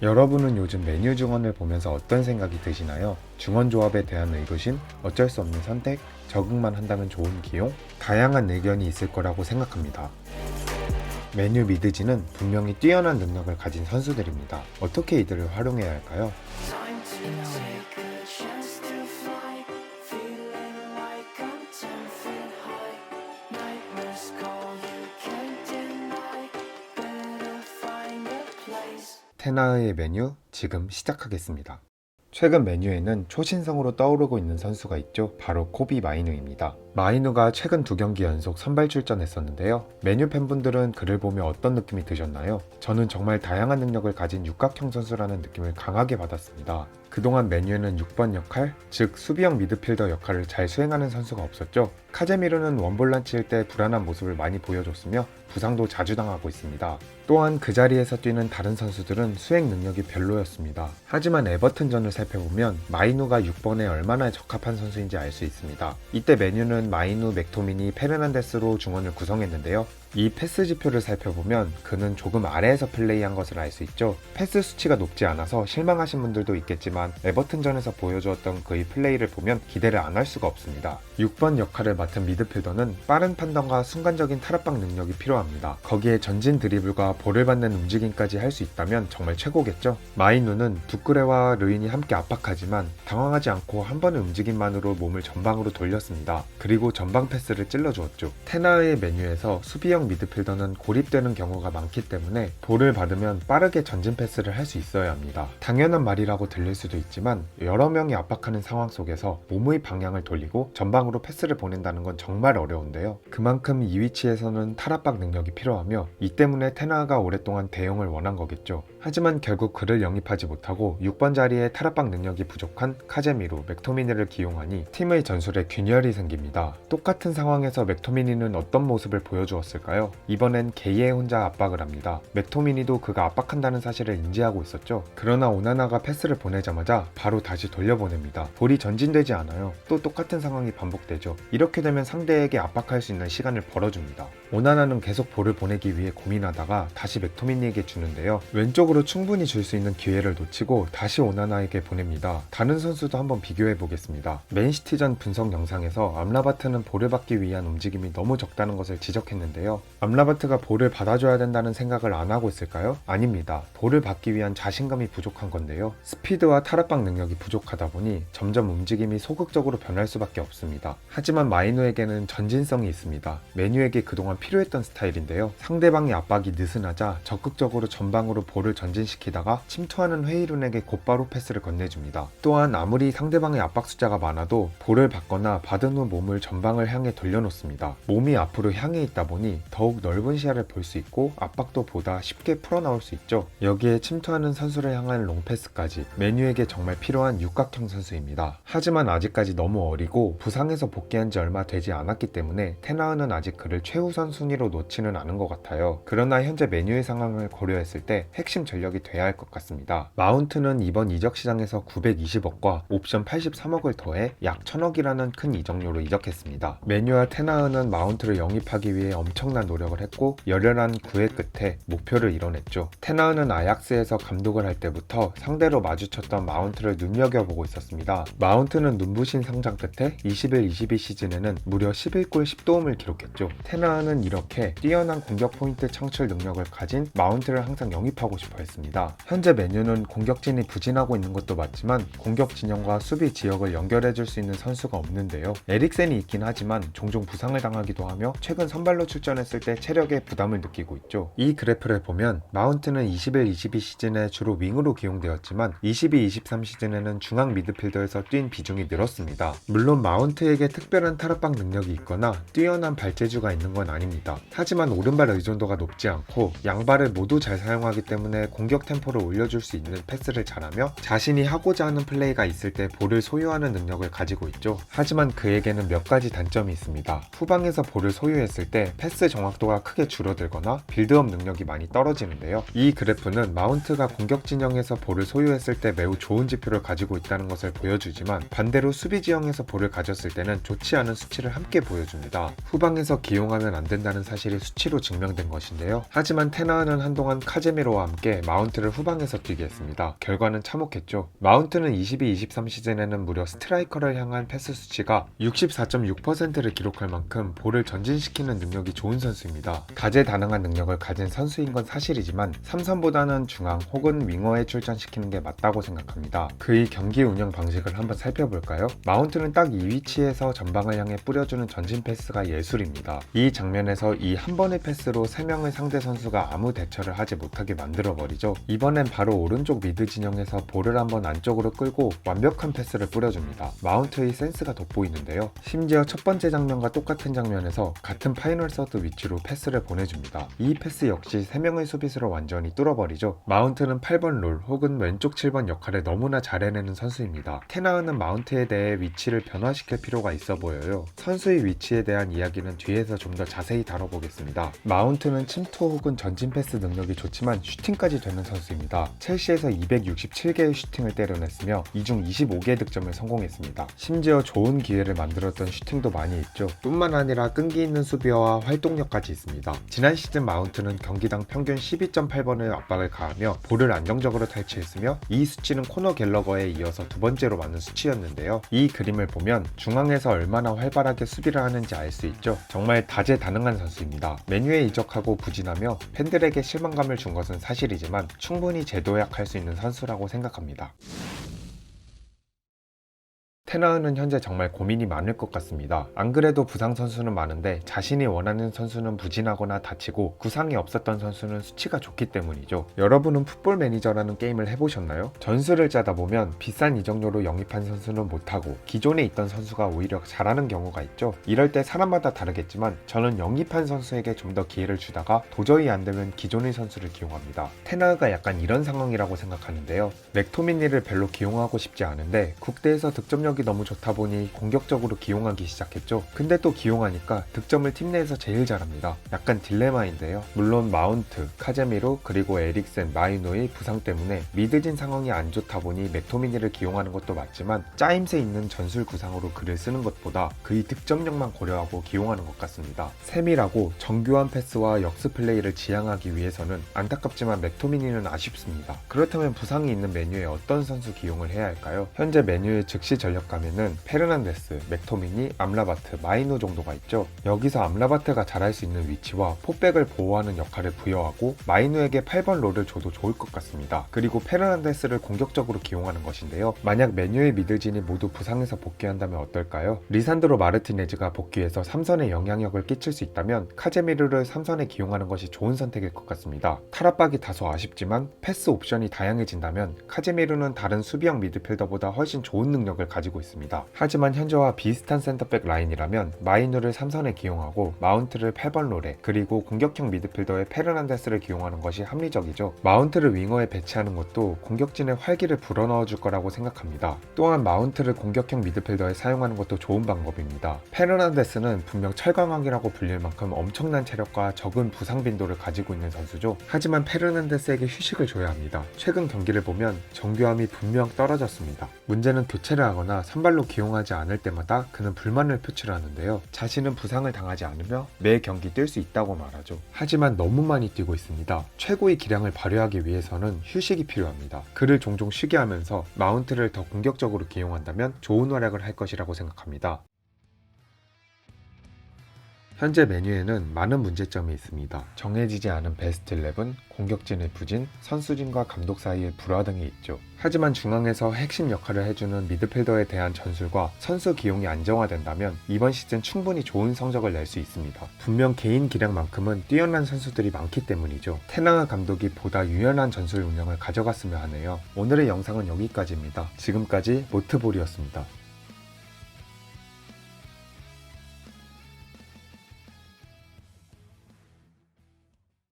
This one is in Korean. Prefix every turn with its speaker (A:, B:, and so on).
A: 여러분은 요즘 메뉴 증언을 보면서 어떤 생각이 드시나요? 증언 조합에 대한 의구심, 어쩔 수 없는 선택, 적응만 한다면 좋은 기용? 다양한 의견이 있을 거라고 생각합니다. 메뉴 미드지는 분명히 뛰어난 능력을 가진 선수들입니다. 어떻게 이들을 활용해야 할까요?
B: Time to take a chance to fly. Feeling like I'm 10 feet high. Nightmares call, you can't deny. Better find a place.
A: 테나의 메뉴 지금 시작하겠습니다. 최근 메뉴에는 초신성으로 떠오르고 있는 선수가 있죠. 바로 코비 마이누입니다. 마이누가 최근 2경기 연속 선발 출전했었는데요. 메뉴 팬분들은 그를 보며 어떤 느낌이 드셨나요? 저는 정말 다양한 능력을 가진 육각형 선수라는 느낌을 강하게 받았습니다. 그동안 메뉴에는 6번 역할, 즉 수비형 미드필더 역할을 잘 수행하는 선수가 없었죠. 카제미르는 원볼란치일 때 불안한 모습을 많이 보여줬으며 부상도 자주 당하고 있습니다. 또한 그 자리에서 뛰는 다른 선수들은 수행 능력이 별로였습니다. 하지만 에버튼전을 살펴보면 마이누가 6번에 얼마나 적합한 선수인지 알 수 있습니다. 이때 메뉴는 마이누, 맥토미니, 페르난데스로 중원을 구성했는데요. 이 패스 지표를 살펴보면 그는 조금 아래에서 플레이한 것을 알 수 있죠. 패스 수치가 높지 않아서 실망하신 분들도 있겠지만 에버튼전에서 보여주었던 그의 플레이를 보면 기대를 안 할 수가 없습니다. 6번 역할을 맡은 미드필더는 빠른 판단과 순간적인 탈압박 능력이 필요합니다. 거기에 전진 드리블과 볼을 받는 움직임까지 할 수 있다면 정말 최고겠죠. 마이누는 두크레와 르인이 함께 압박하지만 당황하지 않고 한 번의 움직임만으로 몸을 전방으로 돌렸습니다. 그리고 전방 패스를 찔러주었죠. 테나의 메뉴에서 수비형 미드필더는 고립되는 경우가 많기 때문에 볼을 받으면 빠르게 전진 패스를 할 수 있어야 합니다. 당연한 말이라고 들릴 수도 있지만 여러 명이 압박하는 상황 속에서 몸의 방향을 돌리고 전방으로 패스를 보낸다는 건 정말 어려운데요. 그만큼 이 위치에서는 탈압박 능력이 필요하며 이 때문에 테나가 오랫동안 대용을 원한 거겠죠. 하지만 결국 그를 영입하지 못하고 6번 자리에 탈압박 능력이 부족한 카제미로, 맥토미니를 기용하니 팀의 전술에 균열이 생깁니다. 똑같은 상황에서 맥토미니는 어떤 모습을 보여주었을까요? 이번엔 게이에 혼자 압박을 합니다. 맥토미니도 그가 압박한다는 사실을 인지하고 있었죠. 그러나 오나나가 패스를 보내자마자 바로 다시 돌려보냅니다. 볼이 전진되지 않아요. 또 똑같은 상황이 반복되죠. 이렇게 되면 상대에게 압박할 수 있는 시간을 벌어줍니다. 오나나는 계속 볼을 보내기 위해 고민하다가 다시 맥토미니에게 주는데요. 왼쪽으로 충분히 줄 수 있는 기회를 놓치고 다시 오나나에게 보냅니다. 다른 선수도 한번 비교해 보겠습니다. 맨시티전 분석 영상에서 암라바트는 볼을 받기 위한 움직임이 너무 적다는 것을 지적했는데요. 암라바트가 볼을 받아줘야 된다는 생각을 안 하고 있을까요? 아닙니다. 볼을 받기 위한 자신감이 부족한 건데요. 스피드와 탈압박 능력이 부족하다 보니 점점 움직임이 소극적으로 변할 수밖에 없습니다. 하지만 마이누에게는 전진성이 있습니다. 메뉴에게 그동안 필요했던 스타일인데요. 상대방의 압박이 느슨하자 적극적으로 전방으로 볼을 전진시키다가 침투하는 헤이룬에게 곧바로 패스를 건네줍니다. 또한 아무리 상대방의 압박 숫자가 많아도 볼을 받거나 받은 후 몸을 전방을 향해 돌려놓습니다. 몸이 앞으로 향해 있다 보니 더욱 넓은 시야를 볼 수 있고 압박도 보다 쉽게 풀어나올 수 있죠. 여기에 침투하는 선수를 향한 롱패스까지 메뉴에게 정말 필요한 육각형 선수입니다. 하지만 아직까지 너무 어리고 부상에서 복귀한 지 얼마 되지 않았기 때문에 테나은은 아직 그를 최우선 순위로 놓지는 않은 것 같아요. 그러나 현재 메뉴의 상황을 고려했을 때 핵심 전력이 돼야 할 것 같습니다. 마운트는 이번 이적 시장에서 920억과 옵션 83억을 더해 약 1000억이라는 큰 이적료로 이적했습니다. 메뉴와 테나은은 마운트를 영입하기 위해 엄청난 노력을 했고 열렬한 구애 끝에 목표를 이뤄냈죠. 테나은은 아약스에서 감독을 할 때부터 상대로 마주쳤던 마운트를 눈여겨보고 있었습니다. 마운트는 눈부신 성장 끝에 21-22 시즌에는 무려 11골 10도움을 기록했죠. 테나은은 이렇게 뛰어난 공격 포인트 창출 능력을 가진 마운트를 항상 영입하고 싶어 했습니다. 현재 메뉴는 공격진이 부진하고 있는 것도 맞지만 공격 진영과 수비 지역을 연결해줄 수 있는 선수가 없는데요. 에릭센이 있긴 하지만 종종 부상을 당하기도 하며 최근 선발로 출전했을 때 체력에 부담을 느끼고 있죠. 이 그래프를 보면 마운트는 21-22 시즌에 주로 윙으로 기용되었지만 22-23 시즌에는 중앙 미드필더에서 뛴 비중이 늘었습니다. 물론 마운트에게 특별한 탈압박 능력이 있거나 뛰어난 발재주가 있는 건 아닙니다. 하지만 오른발 의존도가 높지 않고 양발을 모두 잘 사용하기 때문에 공격 템포를 올려줄 수 있는 패스를 잘하며 자신이 하고자 하는 플레이가 있을 때 볼을 소유하는 능력을 가지고 있죠. 하지만 그에게는 몇 가지 단점이 있습니다. 후방에서 볼을 소유했을 때 패스 정확도가 크게 줄어들거나 빌드업 능력이 많이 떨어지는데요. 이 그래프는 마운트가 공격 진영에서 볼을 소유했을 때 매우 좋은 지표를 가지고 있다는 것을 보여주지만 반대로 수비 지형에서 볼을 가졌을 때는 좋지 않은 수치를 함께 보여줍니다. 후방에서 기용하면 안 된다는 사실이 수치로 증명된 것인데요. 하지만 테나은은 한동안 카제미로와 함께 마운트를 후방에서 뛰게 했습니다. 결과는 참혹했죠. 마운트는 22-23 시즌에는 무려 스트라이커를 향한 패스 수치가 64.6%를 기록할 만큼 볼을 전진시키는 능력이 좋은 선수입니다. 다재다능한 능력을 가진 선수인 건 사실이지만 삼선보다는 중앙 혹은 윙어에 출전시키는 게 맞다고 생각합니다. 그의 경기 운영 방식을 한번 살펴볼까요? 마운트는 딱 이 위치에서 전방을 향해 뿌려주는 전진 패스가 예술입니다. 이 장면에서 이 한 번의 패스로 3명의 상대 선수가 아무 대처를 하지 못하게 만들어버리죠. 이번엔 바로 오른쪽 미드 진영에서 볼을 한번 안쪽으로 끌고 완벽한 패스를 뿌려줍니다. 마운트의 센스가 돋보이는데요. 심지어 첫 번째 장면과 똑같은 장면에서 같은 파이널 서드 위치로 패스를 보내줍니다. 이 패스 역시 3명의 수비수를 완전히 뚫어버리죠. 마운트는 8번 롤 혹은 왼쪽 7번 역할을 너무나 잘 해내는 선수입니다. 테나은은 마운트에 대해 위치를 변화시킬 필요가 있어 보여요. 선수의 위치에 대한 이야기는 뒤에서 좀 더 자세히 다뤄보겠습니다. 마운트는 침투 혹은 전진 패스 능력이 좋지만 슈팅까지 되는 선수입니다. 첼시에서 267개의 슈팅을 때려냈으며 이 중 25개의 득점을 성공했습니다. 심지어 좋은 기회를 만들었던 슈팅도 많이 있죠. 뿐만 아니라 끈기 있는 수비와 활동력까지 있습니다. 지난 시즌 마운트는 경기당 평균 12.8번의 압박을 가하며 볼을 안정적으로 탈취했으며 이 수치는 코너 갤러거에 이어서 두 번째로 많은 수치였는데요. 이 그림을 보면 중앙에서 얼마나 활발하게 수비를 하는지 알 수 있죠. 정말 다재다능한 선수입니다. 맨유에 이적하고 부진하며 팬들에게 실망감을 준 것은 사실이지만 충분히 재도약할 수 있는 선수라고 생각합니다. 테나은은 현재 정말 고민이 많을 것 같습니다. 안 그래도 부상 선수는 많은데 자신이 원하는 선수는 부진하거나 다치고 부상이 없었던 선수는 수치가 좋기 때문이죠. 여러분은 풋볼 매니저라는 게임을 해보셨나요? 전술을 짜다 보면 비싼 이적료로 영입한 선수는 못하고 기존에 있던 선수가 오히려 잘하는 경우가 있죠. 이럴 때 사람마다 다르겠지만 저는 영입한 선수에게 좀 더 기회를 주다가 도저히 안 되면 기존의 선수를 기용합니다. 테나가 약간 이런 상황이라고 생각하는데요. 맥토미니를 별로 기용하고 싶지 않은데 국대에서 득점력이 너무 좋다 보니 공격적으로 기용하기 시작했죠. 근데 또 기용하니까 득점을 팀 내에서 제일 잘합니다. 약간 딜레마인데요. 물론 마운트, 카제미로 그리고 에릭센, 마이노의 부상 때문에 미드진 상황이 안 좋다 보니 맥토미니를 기용하는 것도 맞지만 짜임새 있는 전술 구상으로 글을 쓰는 것보다 그의 득점력만 고려하고 기용하는 것 같습니다. 세밀하고 정교한 패스와 역습 플레이를 지향하기 위해서는 안타깝지만 맥토미니는 아쉽습니다. 그렇다면 부상이 있는 메뉴에 어떤 선수 기용을 해야 할까요? 현재 메뉴의 즉시 전력 가면은 페르난데스, 맥토미니, 암라바트, 마이노 정도가 있죠. 여기서 암라바트가 잘할 수 있는 위치와 포백을 보호하는 역할을 부여하고 마이노에게 8번 롤을 줘도 좋을 것 같습니다. 그리고 페르난데스를 공격적으로 기용하는 것인데요. 만약 메뉴의 미들진이 모두 부상해서 복귀한다면 어떨까요? 리산드로 마르티네즈가 복귀해서 3선에 영향력을 끼칠 수 있다면 카제미르를 3선에 기용하는 것이 좋은 선택일 것 같습니다. 탈압박이 다소 아쉽지만 패스 옵션이 다양해진다면 카제미르는 다른 수비형 미드필더보다 훨씬 좋은 능력을 가지고 있습니다. 하지만 현재와 비슷한 센터백 라인이라면 마이누를 3선에 기용하고 마운트를 8번 롤에 그리고 공격형 미드필더의 페르난데스를 기용하는 것이 합리적이죠. 마운트를 윙어에 배치하는 것도 공격진의 활기를 불어넣어 줄 거라고 생각합니다. 또한 마운트를 공격형 미드필더에 사용하는 것도 좋은 방법입니다. 페르난데스는 분명 철강왕이라고 불릴 만큼 엄청난 체력과 적은 부상 빈도를 가지고 있는 선수죠. 하지만 페르난데스에게 휴식을 줘야 합니다. 최근 경기를 보면 정교함이 분명 떨어졌습니다. 문제는 교체를 하거나 선발로 기용하지 않을 때마다 그는 불만을 표출하는데요. 자신은 부상을 당하지 않으며 매 경기 뛸 수 있다고 말하죠. 하지만 너무 많이 뛰고 있습니다. 최고의 기량을 발휘하기 위해서는 휴식이 필요합니다. 그를 종종 쉬게 하면서 마운트를 더 공격적으로 기용한다면 좋은 활약을 할 것이라고 생각합니다. 현재 메뉴에는 많은 문제점이 있습니다. 정해지지 않은 베스트 11, 공격진의 부진, 선수진과 감독 사이의 불화 등이 있죠. 하지만 중앙에서 핵심 역할을 해주는 미드필더에 대한 전술과 선수 기용이 안정화된다면 이번 시즌 충분히 좋은 성적을 낼 수 있습니다. 분명 개인 기량만큼은 뛰어난 선수들이 많기 때문이죠. 테나흐 감독이 보다 유연한 전술 운영을 가져갔으면 하네요. 오늘의 영상은 여기까지입니다. 지금까지 모트볼이었습니다.